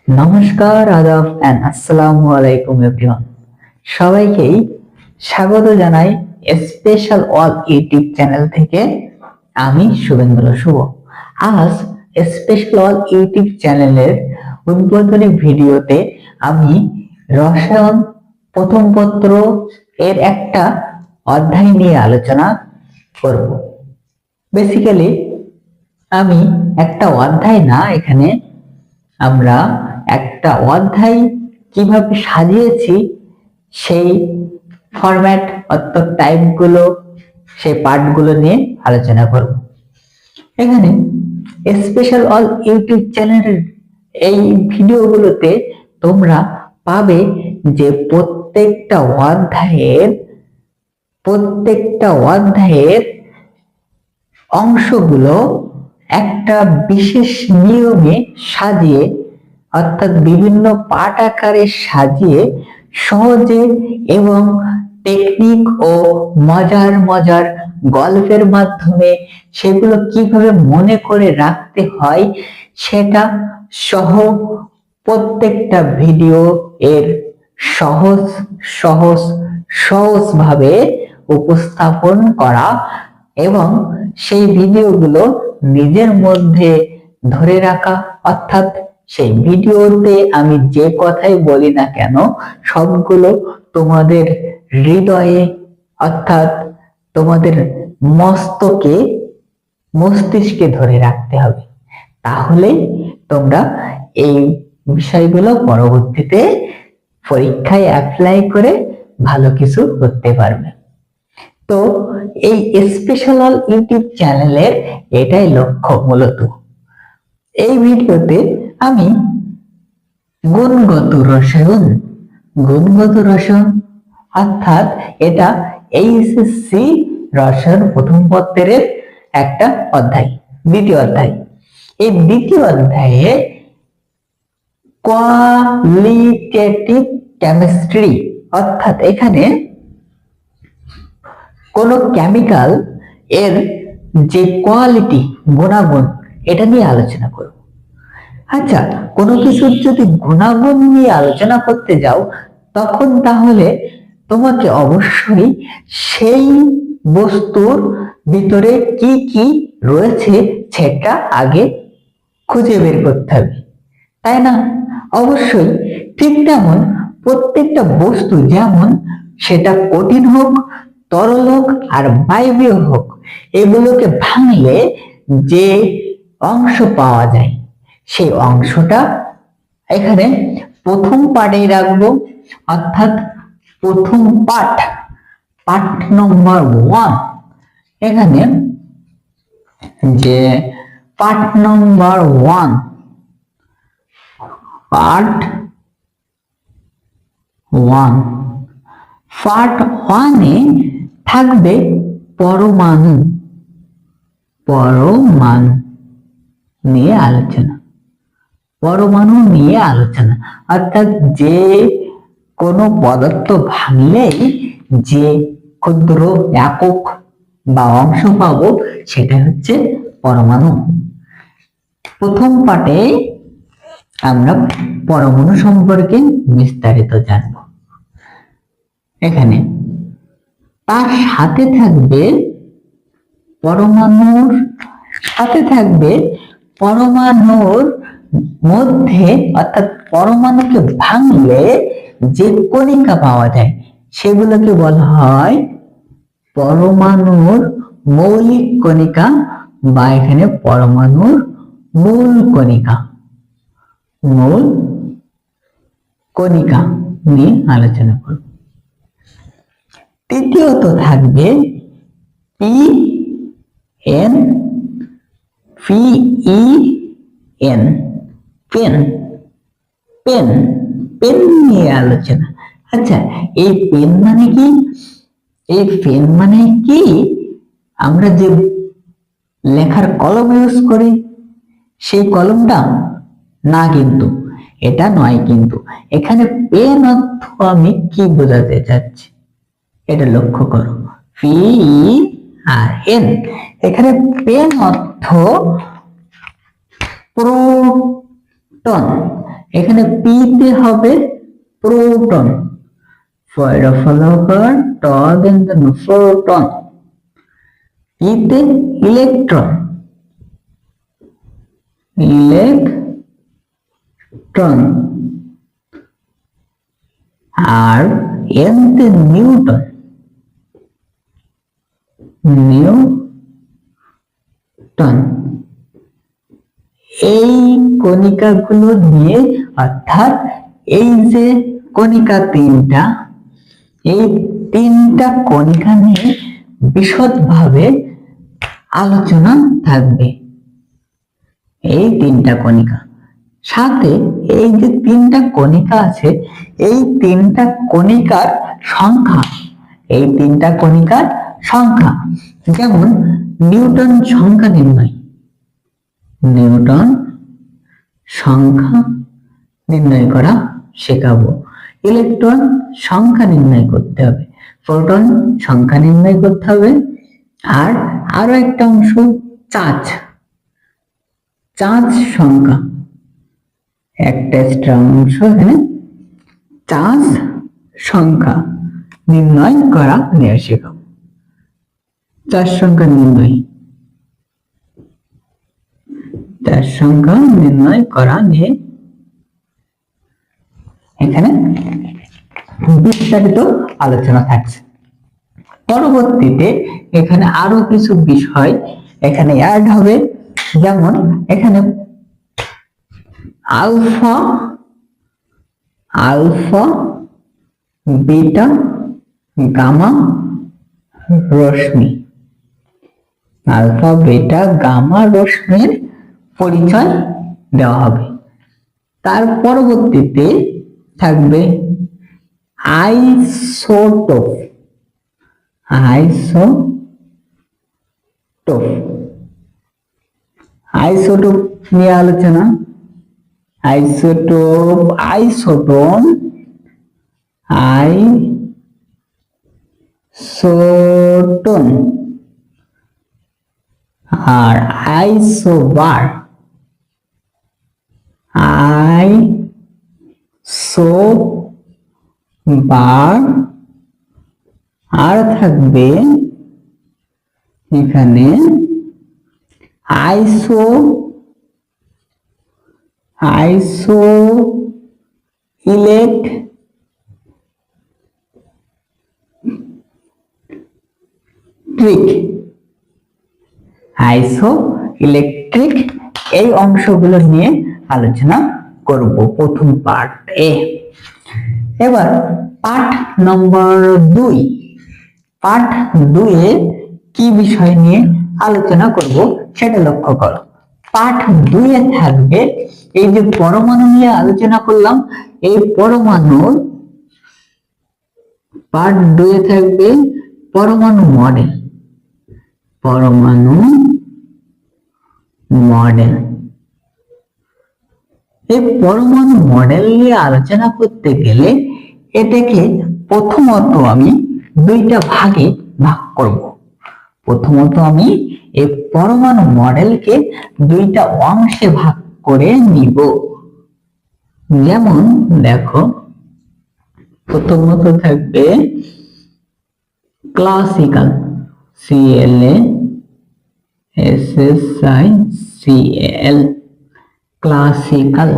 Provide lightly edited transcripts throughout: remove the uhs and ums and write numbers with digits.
নমস্কার, আদাব এন্ড আসসালামু আলাইকুম এভরিওয়ান। সবাইকেই স্বাগত জানাই স্পেশাল ওয়াল ইউটিউব চ্যানেল থেকে। আমি শুভেন্দু শুভ। আজ স্পেশাল ওয়াল ইউটিউব চ্যানেলের উদ্বোধনী ভিডিওতে আমি রসায়ন প্রথম পত্র এর একটা অধ্যায় নিয়ে আলোচনা করব। বেসিক্যালি আমি একটা অধ্যায় না, এখানে আমরা একটা অধ্যায় কিভাবে সাজিয়েছি সেই ফরম্যাট অর্থাৎ টাইপগুলো, সেই পার্টগুলো নিয়ে আলোচনা করব। এখানে স্পেশাল অল ইউটিউব চ্যানেলের এই ভিডিওগুলোতে তোমরা পাবে যে প্রত্যেকটা অধ্যায়ের অংশগুলো একটা বিশেষ নিয়মে সাজিয়ে, অর্থাৎ বিভিন্ন পাঠ আকারে সাজিয়ে সহজে এবং টেকনিক ও মজার মজার গল্পের মাধ্যমে সেগুলো কিভাবে মনে করে রাখতে হয় সেটা সহ প্রত্যেকটা ভিডিও এর সহজ সহজ সহজভাবে উপস্থাপন করা এবং সেই ভিডিওগুলো নিজের মধ্যে ধরে রাখা, অর্থাৎ সেই ভিডিওতে আমি যে কথাই বলি না কেন সবগুলো তোমাদের হৃদয়ে, অর্থাৎ তোমাদের মস্তিষ্কে ধরে রাখতে হবে। তাহলে তোমরা এই বিষয়গুলো পরবর্তীতে পরীক্ষায় অ্যাপ্লাই করে ভালো কিছু করতে পারবে। তো এই স্পেশাল অল ইউটিউব চ্যানেলের এটাই লক্ষ্য। মূলত এই ভিডিওতে আমি গুণগত রসায়ন অর্থাৎ এটা এইচএসসি রসায়ন প্রথম পত্রের একটা অধ্যায়, দ্বিতীয় অধ্যায়। এই দ্বিতীয় অধ্যায়ে কোয়ালিটেটিভ কেমিস্ট্রি, অর্থাৎ এখানে কোন কেমিক্যাল এর যে কোয়ালিটি, গুণাগুণ, এটা নিয়ে আলোচনা করব। আচ্ছা, কোনো কিছুর যদি গুণাগুণ নিয়ে আলোচনা করতে যাও তখন তাহলে তোমাকে অবশ্যই সেই বস্তুর ভিতরে কি কি রয়েছে সেটা আগে খুঁজে বের করতে হবে, তাই না? অবশ্যই। ঠিক তেমন প্রত্যেকটা বস্তু, যেমন সেটা কঠিন হোক, তরল হোক আর বায়বীয় হোক, এগুলোকে ভাঙলে যে অংশ পাওয়া যায় সেই অংশটা এখানে প্রথম পার্টেই রাখবো, অর্থাৎ প্রথম পার্ট নম্বর 1। এখানে যে পার্ট নম্বর 1 এ থাকবে পরমাণু নিয়ে আলোচনা। অর্থাৎ যে কোনো পদার্থ ভাঙলেই যে ক্ষুদ্র একক বা অংশ পাবো সেটা হচ্ছে পরমাণু। প্রথম পার্টে আমরা পরমাণু সম্পর্কে বিস্তারিত জানব। এখানে তার সাথে থাকবে পরমাণুর মধ্যে, অর্থাৎ পরমাণুকে ভাঙলে যে কণিকা পাওয়া যায় সেগুলোকে বলা হয় পরমাণুর মৌলিক কণিকা, বা এখানে পরমাণুর মূল কণিকা নিয়ে আলোচনা করব। তৃতীয়ত থাকবে পেন নিয়ে আলোচনা। আচ্ছা, এই পেন মানে কি? আমরা যে লেখার কলম ইউজ করি সেই কলমটা না, কিন্তু এটা নয়। কিন্তু এখানে পেন অর্থ আমি কি বোঝাতে চাচ্ছি এটা লক্ষ্য করো। PEN, এখানে পেন অর্থ প্রোটন। এখানে পি তে হবে প্রোটন, প্রোটন। ই তে ইলেকট্রন, ইলেকট্রন। আর এন তে নিউটন, নিউটন। এই কণিকাগুলো দিয়ে, অর্থাৎ এই যে কণিকা তিনটা, এই তিনটা কণিকা নিয়ে বিশদভাবে আলোচনা থাকবে। এই তিনটা কণিকা সাথে এই যে তিনটা কণিকা আছে, এই তিনটা কণিকার সংখ্যা, এই তিনটা কণিকার সংখ্যা, যেমন নিউটন সংখ্যা নির্ণয়, নিউটন সংখ্যা নির্ণয় করা শেখাবো। ইলেকট্রন সংখ্যা নির্ণয় করতে হবে, প্রোটন সংখ্যা নির্ণয় করতে হবে। আর আরো একটা অংশ চার্জ, চার্জ সংখ্যা, একটা এক্সট্রা অংশ এখানে চার্জ সংখ্যা নির্ণয় করা নিয়ে শেখাবো। চার্জ সংখ্যা নির্ণয়, চার্জ সংখ্যা নির্ণয় করা নিয়ে এখানে বিস্তারিত আলোচনা থাকছে। পরবর্তীতে এখানে আরো কিছু বিষয় এখানে অ্যাড হবে, যেমন এখানে আলফা, আলফা, বিটা, গামা রশ্মি, আলফা বিটা গামা রশ্মির পরিচয় দেওয়া হবে। তার পরবর্তীতে থাকবে আইসোটোপ, আইসোটোপ, আইসোটোপ নিয়ে আলোচনা। আইসোটোপ, আইসোটোন, আইসোটোন আর আইসোবার, আইসোবার। আর থাকবে এখানে আইসো, আইসো ইলেকট্রিক, আইসো ইলেকট্রিক। এই অংশগুলো নিয়ে আলোচনা করব প্রথম পার্ট এ। এবার পার্ট নম্বর 2, পার্ট 2 এ কি বিষয় নিয়ে আলোচনা করব সেটা লক্ষ্য করো। পার্ট 2 এ থাকবে এই যে পরমাণু নিয়ে আলোচনা করলাম, এই পরমাণুর পার্ট 2 এ থাকবে পরমাণু মডেল, পরমাণু মডেল। এই পরমাণু মডেল নিয়ে আলোচনা করতে গেলে এটাকে প্রথমত আমি দুইটা ভাগে ভাগ করব। প্রথমত আমি এই পরমাণু মডেলকে দুইটা অংশে ভাগ করে নিব। যেমন দেখো, প্রথমত থাকবে ক্লাসিক্যাল, CLASSICAL, ক্লাসিক্যাল।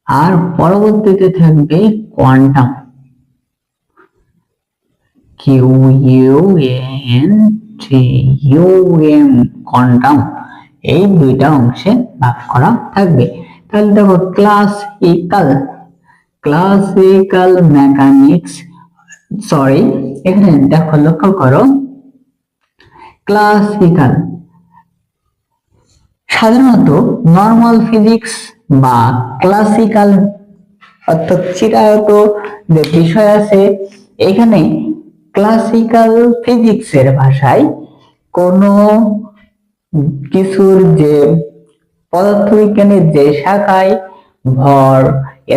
আর পরবর্তীতে থাকবে কোয়ান্টাম, QUANTUM, কোয়ান্টাম। এই দুইটা অংশে ভাগ করা থাকবে। তাহলে দেখো ক্লাসিক্যাল, ক্লাসিক্যাল মেকানিক্স, সরি এখানে দেখো লক্ষ্য করো, ক্লাসিক্যাল সাধারণত নর্মাল ফিজিক্স বা ক্লাসিক্যাল অর্থাৎ চিরায়ত যে বিষয় আছে, এখানে ক্লাসিক্যাল ফিজিক্সের ভাষায় কোনো কিছুর যে পদার্থবিজ্ঞানের যে শাখায় ভর,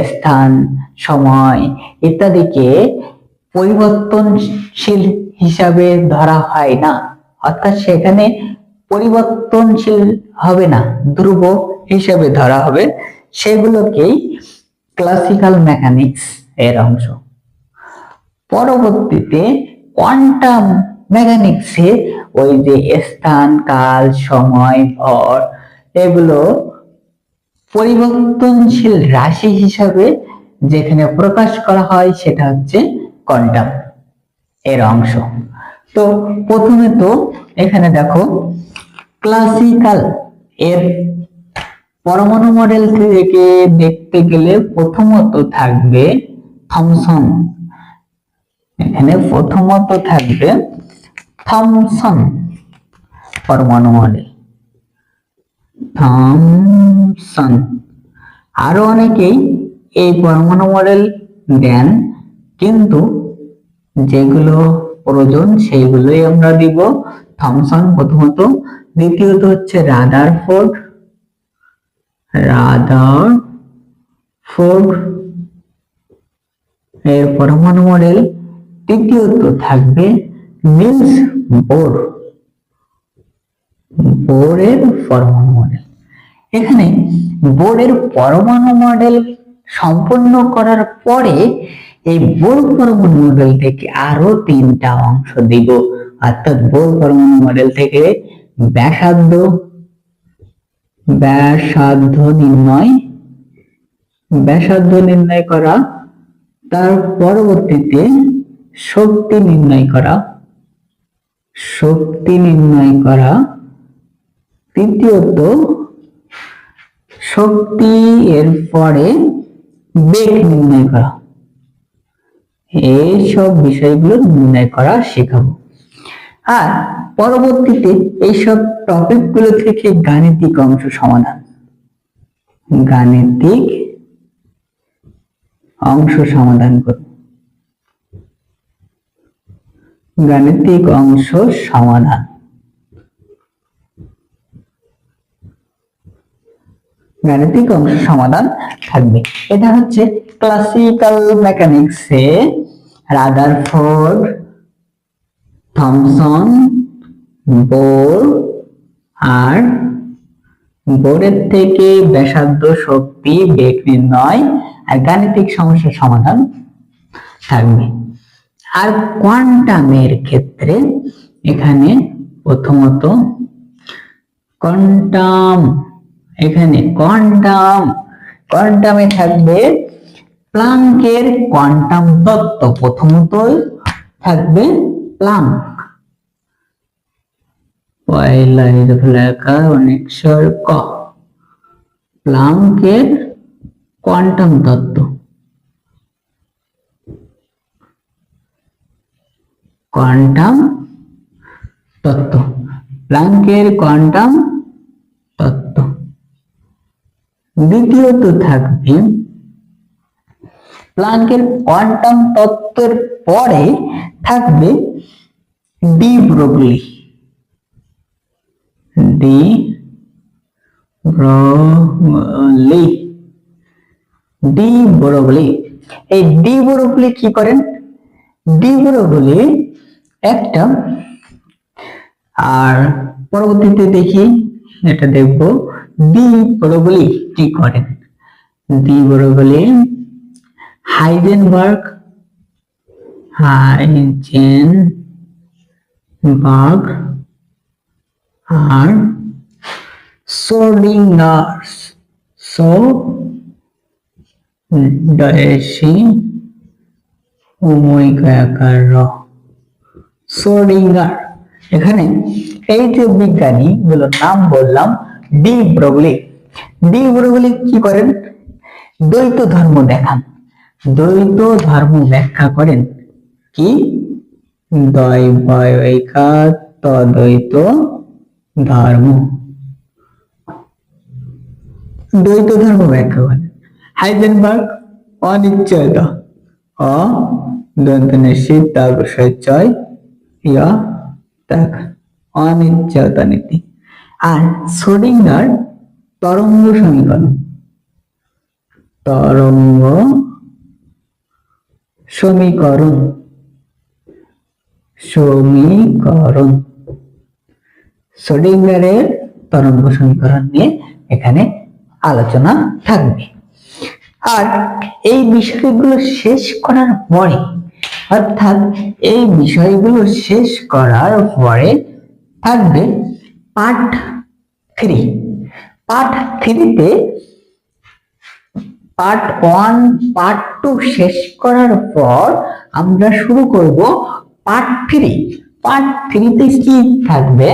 স্থান, সময় ইত্যাদিকে পরিবর্তনশীল হিসাবে ধরা হয় না, অর্থাৎ সেখানে পরিবর্তনশীল হবে না, ধ্রুব হিসেবে ধরা হবে, সেগুলোকেই ক্লাসিক্যাল মেকানিক্স এর অংশ। পরবর্তীতে কোয়ান্টাম মেকানিক্সে ওই যে স্থান, কাল, সময়, ভর এগুলো পরিবর্তনশীল রাশি হিসাবে যেখানে প্রকাশ করা হয় সেটা হচ্ছে কোয়ান্টাম এর অংশ। তো প্রথমে তো এখানে দেখো ক্লাসিক্যাল এর পরমাণু মডেল থেকে দেখতে গেলে প্রথমত থাকবে থমসন। এখানে প্রথমত থাকবে থমসন পরমাণু মডেল, থমসন। আরো অনেকেই এই পরমাণু মডেল দেন, কিন্তু যেগুলো প্রয়োজন সেইগুলোই আমরা দিব। থমসন প্রথমত, দ্বিতীয়ত হচ্ছে রাদারফোর্ড, এর পরমাণু মডেল। তৃতীয়ত থাকবে নিলস বোরের পরমাণু মডেল। এখানে বোরের পরমাণু মডেল সম্পূর্ণ করার পরে এই বোর পরমাণু মডেল থেকে আরো 3টা অংশ দিব। অর্থাৎ বোর পরমাণু মডেল থেকে ব্যাসার্ধ নির্ণয় করা, তার পরবর্তীতে শক্তি নির্ণয় করা, তৃতীয়ত শক্তি এর পরে বেগ নির্ণয় করা, এইসব বিষয়গুলো নির্ণয় করা শেখাবো। আর পরবর্তীতে এইসব টপিক গুলো থেকে গাণিতিক অংশ সমাধান, করব। গাণিতিক অংশ সমাধান থাকবে। এটা হচ্ছে ক্লাসিক্যাল মেকানিক্সে রাদারফোর্ড, থমসন, বোর, আর বোরের থেকে ব্যাসার্ধ, শক্তি, বেগ নির্ণয় আর গাণিতিক সমস্যার সমাধান থাকবে। আর কোয়ান্টামের ক্ষেত্রে এখানে প্রথমত কোয়ান্টামে থাকবে প্লাঙ্কের কোয়ান্টাম তত্ত্ব। প্রথমত থাকবে প্লাঙ্কের কোয়ান্টাম তত্ত্ব। প্লাঙ্কের কোয়ান্টাম তত্ত্ব। দ্বিতীয়ত থাকবে প্লাঙ্কের কোয়ান্টাম তত্ত্বের পরে থাকবে ডি ব্রগলি। এই ডি ব্রগলি কি করেন? ডি ব্রগলি একটা, আর পরবর্তীতে দেখি এটা দেখব ডি ব্রগলি কি করেন। ডি ব্রগলি হাইজেনবার্গ আর সোর্ডিঙ্গার। এখানে এই যে বিজ্ঞানী গুলোর নাম বললাম, ডি ব্রগলি কি করেন? দ্বৈত ধর্ম দেখান, দ্বৈত ধর্ম ব্যাখ্যা করেন। কি? দ্বৈত ধর্ম ব্যাখ্যা করেন। হাইজেনবার্গ অনিশ্চয়তা, অনিশ্চয়তা নীতি। আর সোর্ডিঙ্গার তরঙ্গ সমীকরণ। সোর্ডিঙ্গারের তরঙ্গ সমীকরণ নিয়ে এখানে আলোচনা থাকবে। আর এই বিষয়গুলো শেষ করার পরে, অর্থাৎ এই বিষয়গুলো শেষ করার পরে থাকবে পার্ট 3। পার্ট 3-তে পার্ট 1 পার্ট 2 শেষ করার পর আমরা শুরু করব পার্ট 3। পার্ট 3-তে কি থাকবে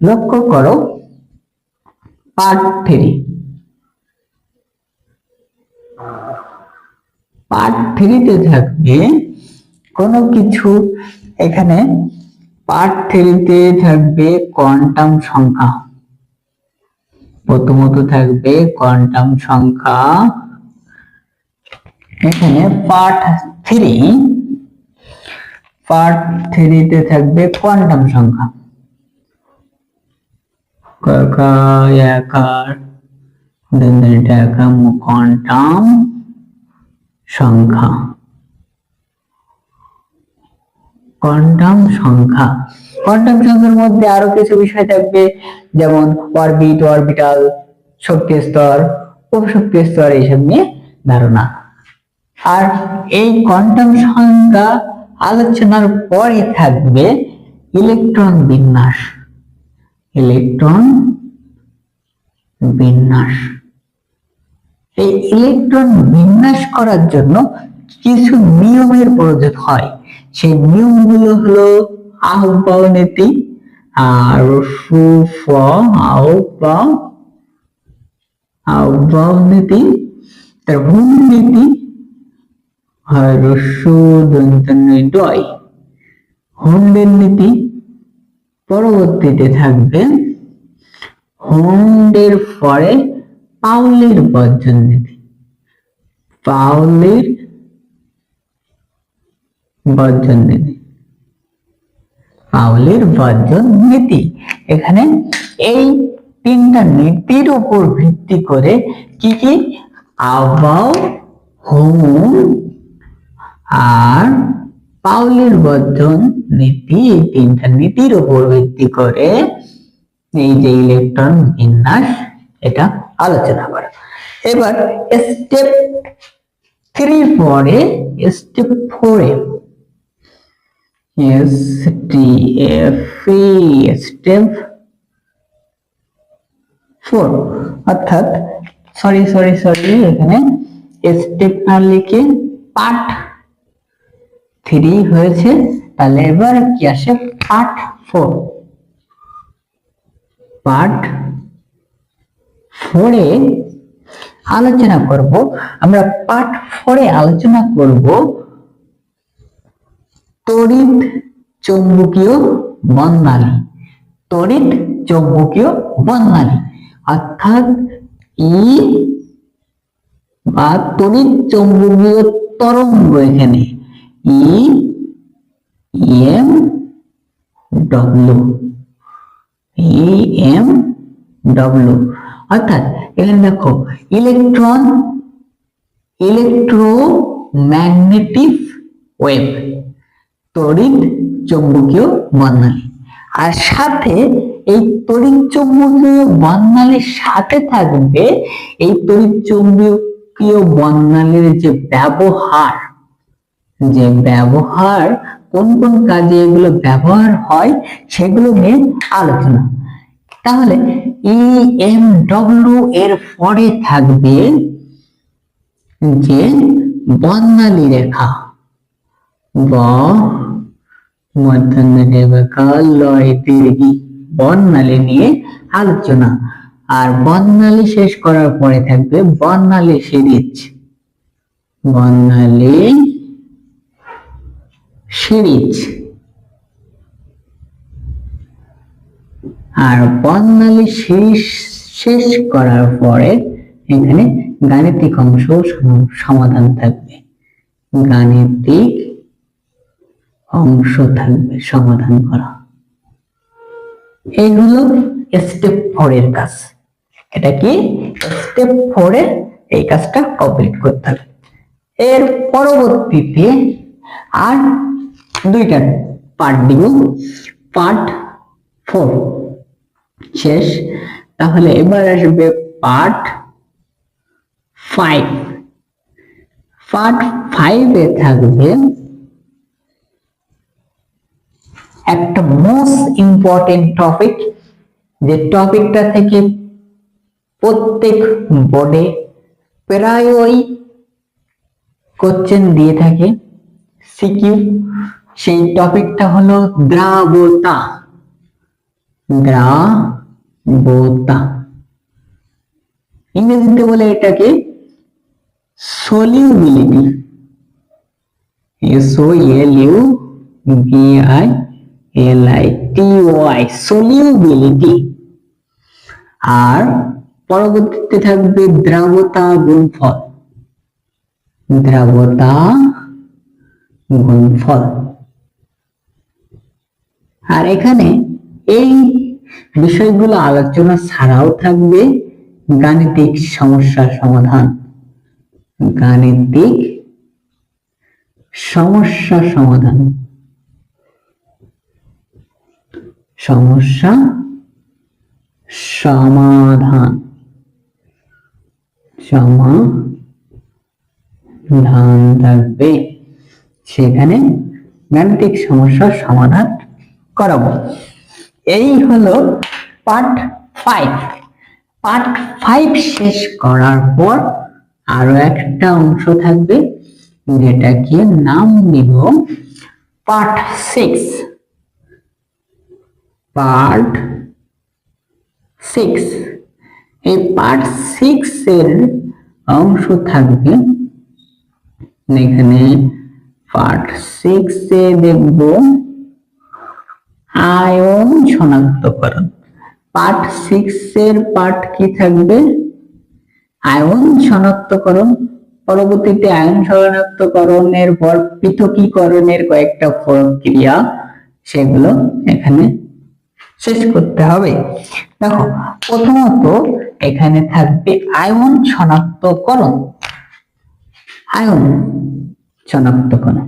লক্ষ্য করো। পার্ট 3 তে থাকবে কোনো কিছু, এখানে পার্ট 3-তে থাকবে কোয়ান্টাম সংখ্যা। প্রথমত থাকবে কোয়ান্টাম সংখ্যা। এখানে পার্ট 3-তে থাকবে কোয়ান্টাম সংখ্যা। কোয়ান্টাম সংখ্যা। কোয়ান্টাম সংখ্যার মধ্যে আরো কিছু বিষয় থাকবে, যেমন অরবিট, অরবিটাল, শক্তি স্তর, উপশক্তি স্তর, এইসব নিয়ে ধারণা। আর এই কোয়ান্টাম সংখ্যা আলোচনার পরে থাকবে ইলেকট্রন বিন্যাস। এই ইলেকট্রন বিন্যাস করার জন্য কিছু নিয়মের প্রয়োজন হয়। সেই নিয়মগুলো হলো আহ্বাও নীতি, আর আহ্বাও নীতি, তার হুম নীতি, আর হুন্ডের নীতি। পরবর্তীতে থাকবে হুন্ডের পরে পাউলির বর্জন নীতি। পাউলির বর্জন নীতি। এখানে এই 3টা নীতির উপর ভিত্তি করে কি আহ্বাও, হুম আর পাউলির বর্জন নীতি, এই 3টা নীতির উপর ভিত্তি করে এই যে ইলেকট্রন বিন্যাস, এটা আলোচনা করা। এবার স্টেপ 3 পরে স্টেপ 4-এ স্টেপ 4, অর্থাৎ সরি এখানে স্টেপ না লিখে পার্ট 3 হয়েছে, তাহলে এবার কি আসে পার্ট 4। পার্ট 4-এ আলোচনা করব আমরা। পার্ট 4-এ আলোচনা করব তড়িৎ চৌম্বকীয় বর্ণালী। অর্থাৎ বা তড়িৎ চৌম্বকীয় তরঙ্গ, এখানে EM W। অর্থাৎ এখানে দেখো ইলেকট্রোম্যাগনেটিক ওয়েভ, তড়িৎ চৌম্বকীয় বর্ণালী। আর সাথে এই তড়িৎ চৌম্বকীয় বর্ণালীর সাথে থাকবে এই তড়িৎ চৌম্বকীয় বর্ণালীর যে ব্যবহার, কোন কোন কাজে এগুলো ব্যবহার হয় সেগুলো নিয়ে আলোচনা। তাহলে EMW এর পরে থাকবে যে বর্ণালী রেখা, বর্ণালী নিয়ে আলোচনা। আর বর্ণালী শেষ করার পরে থাকবে বর্ণালী সিরিজ। আর বর্ণালী সিরিজ শেষ করার পরে এখানে গাণিতিক অংশ সমাধান থাকবে, সমাধান করা। এইগুলো স্টেপ 4-এর কাজ। এটা কি স্টেপ 4-এ এই কাজটা কমপ্লিট করতে হবে। এর পরবর্তীতে আর 2টা পার্ট দিব। পার্ট 4 শেষ। তাহলে এবার আসবে পার্ট 5। পার্ট 5-এ থাকবে একটা মোস্ট ইম্পর্টেন্ট টপিক, যে টপিকটা থেকে প্রত্যেক বোর্ডে প্রায়ই কোশ্চেন দিয়ে থাকে, সিকিউ। সেই টপিকটা হলো দ্রাবতা। দ্রাবতা ইংরেজিতে বলে এটাকে সলিউবিলিটি, SOLUBILITY, সলিউবিলিটি। আর পরবর্তীতে থাকবে দ্রাবতা গুণফল, দ্রাবতা গুণফল। আর এখানে এই বিষয়গুলো আলোচনা ছাড়াও থাকবে গাণিতিক সমস্যা সমাধান, গাণিতিক সমস্যা সমাধান, সমস্যা সমাধান, সমাধান থাকবে। সেখানে গাণিতিক সমস্যার সমাধান করাবো। এই হলো পার্ট 5। পার্ট 5 শেষ করার পর আরো একটা অংশ থাকবে, যেটাকে নাম দিব পার্ট 6। পার্ট 6, এই পার্ট 6 এর অংশ থাকবে এখানে। পার্ট 6 এ দেখব আয়ন শনাক্তকরণ। পার্ট 6 এর পার্ট কি থাকবে? আয়ন শনাক্তকরণ। পরবর্তীতে আয়ন শনাক্তকরণের পর পৃথকীকরণের কয়েকটা প্রক্রিয়া, সেগুলো এখানে শেষ করতে হবে। দেখো, প্রথমত এখানে থাকবে আয়ন শনাক্তকরণ। আয়ন শনাক্তকরণ,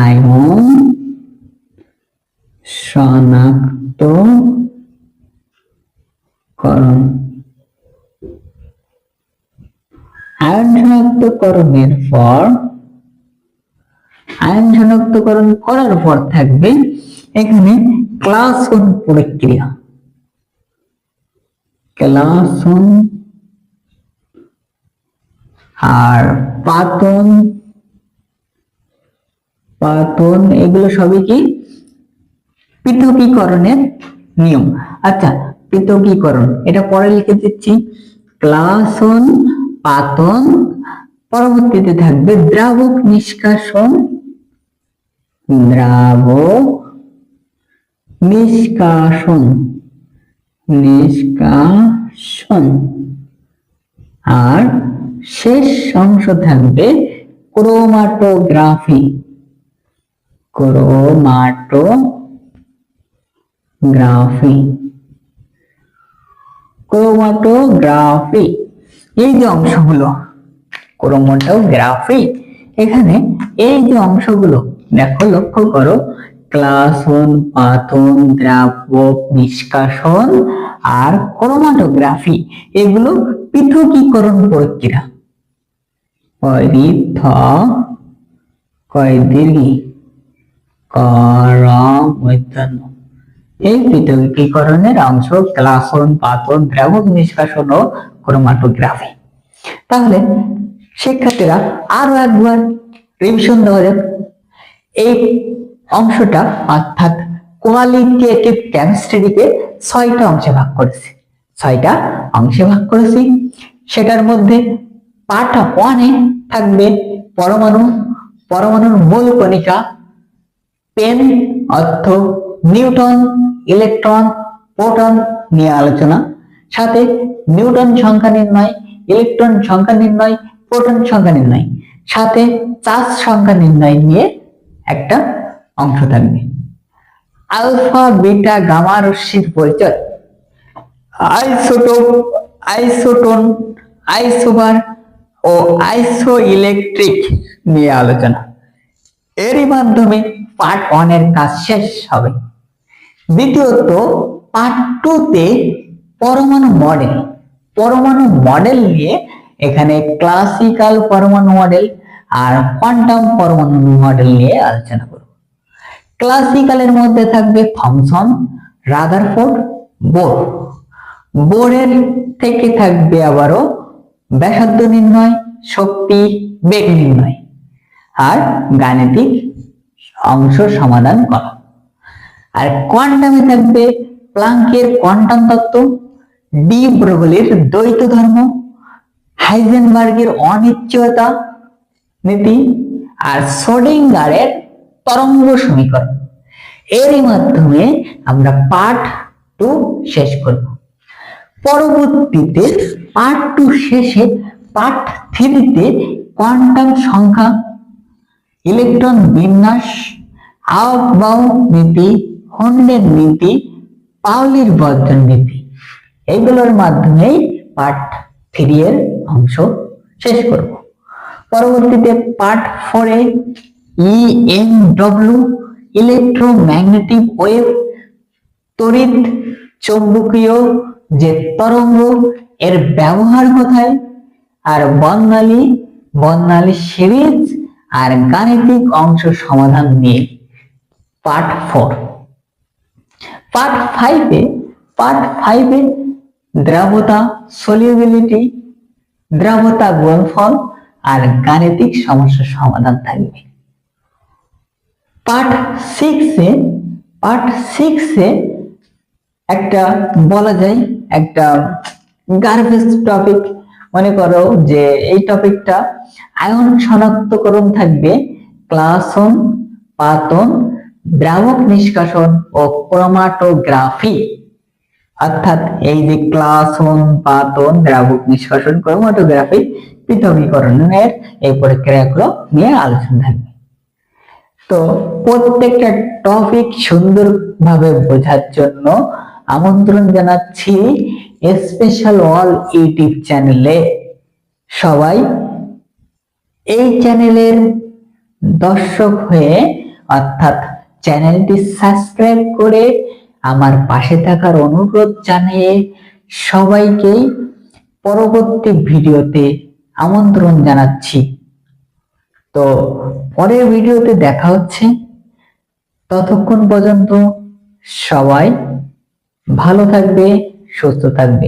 আয়ন শনাক্তকরণ। আয়ন শনাক্তকরণের পর, আয়ন শনাক্তকরণ করার পর থাকবে এখানে ক্লাসন প্রক্রিয়া। ক্লাসন আর পাতন, পাতন এগুলো সবই কি পৃথকীকরণের নিয়ম। আচ্ছা, পৃথকীকরণ এটা পরে লিখে দিচ্ছি। ক্লাসন, পাতন, পরবর্তীতে থাকবে দ্রাবক নিষ্কাশন, দ্রাবক নিষ্কাশন, নিষ্কাশন। আর শেষ অংশ থাকবে ক্রোমাটোগ্রাফি, ক্রোমাটোগ্রাফি, ক্রোমাটোগ্রাফি। এই যে অংশগুলো ক্রোমাটোগ্রাফি, এখানে এই যে অংশগুলো দেখো, লক্ষ্য করো, ক্লাসন, পাতন, দ্রাবক নিষ্কাশন আর ক্রোমাটোগ্রাফি, এগুলো পৃথকীকরণ প্রক্রিয়া। এই পৃথকীকরণের অংশ ক্লাসন, পাতন, দ্রাবক নিষ্কাশন ও ক্রোমাটোগ্রাফি। তাহলে শিক্ষার্থীরা আরো একবার রিভিশন দেওয়া যাক। এই অংশটা অর্থাৎ কোয়ালিটেটিভ কেমিস্ট্রিকে 6টা অংশে ভাগ করেছি, 6টা অংশে ভাগ করেছি। সেটার মধ্যে পার্ট 1-এ থাকবে পরমাণু, পরমাণুর মূল কণিকা, পেন অর্থ নিউটন, ইলেকট্রন, প্রোটন নিয়ে আলোচনা, সাথে নিউটন সংখ্যা নির্ণয়, ইলেকট্রন সংখ্যা নির্ণয়, প্রোটন সংখ্যা নির্ণয়, সাথে চার্জ সংখ্যা নির্ণয় নিয়ে একটা অংশ থাকবে। আলফা, বিটা, গামা রশ্মির পরিচয়, আইসোটোপ, আইসোটোন, আইসোবার ও আইসো ইলেকট্রিক নিয়ে আলোচনা। এরই মাধ্যমে পার্ট 1 এর কাজ শেষ হবে। দ্বিতীয়ত পার্ট 2-তে পরমাণু মডেল, পরমাণু মডেল নিয়ে এখানে ক্লাসিক্যাল পরমাণু মডেল আর কোয়ান্টাম পরমাণু মডেল নিয়ে আলোচনা করব। ক্লাসিক্যালের মধ্যে থাকবে থমসন, রাদারফোর্ড, বোর। বোরের থেকে থাকবে আবারও ব্যাসার্ধ নির্ণয়, শক্তি, বেগ নির্ণয় আর গাণিতিক অংশ সমাধান করা। আর কোয়ান্টামে থাকবে প্লাঙ্কের কোয়ান্টাম তত্ত্ব, ডি ব্রগলির দ্বৈত ধর্ম, হাইজেনবার্গের অনিশ্চয়তা নীতি আর শ্রোডিঙ্গারের তরঙ্গ সমীকরণ। এরই মাধ্যমে আমরা পার্ট 2 শেষ করব। পরবর্তীতে পার্ট 2 শেষে পার্ট 3-তে কোয়ান্টাম সংখ্যা, ইলেকট্রন বিন্যাস, আউফবাউ নীতি, হর্নের নীতি, পাউলির বর্জন নীতি, এইগুলোর মাধ্যমেই পার্ট 3 এর অংশ শেষ করব। পরবর্তীতে পার্ট 4-এ EMW, ইলেকট্রোম্যাগনেটিক ওয়েভ, তড়িৎ চৌম্বকীয় যে তরঙ্গ, এর ব্যবহার কোথায়, আর বর্ণালী সিরিজ আর গাণিতিক অংশ সমাধান নিয়ে পার্ট 4। পার্ট 5-এ দ্রাবতা, সলিউবিলিটি, দ্রাবতা গুণফল আর গাণিতিক সমস্যা সমাধান থাকবে। পার্ট 6-এ একটা বলা যায় একটা গার্বেজ টপিক, মনে করো যে এই টপিকটা আয়ন শনাক্তকরণ থাকবে, ক্লাসন, পাতন, দ্রাবক নিষ্কাশন ও ক্রোমাটোগ্রাফি। অর্থাৎ এই যে ক্লাসন, পাতন, দ্রাবক নিষ্কাশন, ক্রোমাটোগ্রাফি, পৃথকীকরণের এই প্রক্রিয়াগুলো নিয়ে আলোচনা থাকবে। তো প্রত্যেকটা টপিক সুন্দরভাবে বোঝার জন্য আমন্ত্রণ জানাচ্ছি স্পেশাল ওয়াল ইউটিউব চ্যানেলে। সবাই এই চ্যানেলের দর্শক হয়ে অর্থাৎ চ্যানেলটি সাবস্ক্রাইব করে আমার পাশে থাকার অনুরোধ জানিয়ে সবাইকে পরবর্তী ভিডিওতে আমন্ত্রণ জানাচ্ছি। তো পরের ভিডিওতে দেখা হচ্ছে। ততক্ষণ পর্যন্ত সবাই ভালো থাকবে, সুস্থ থাকবে।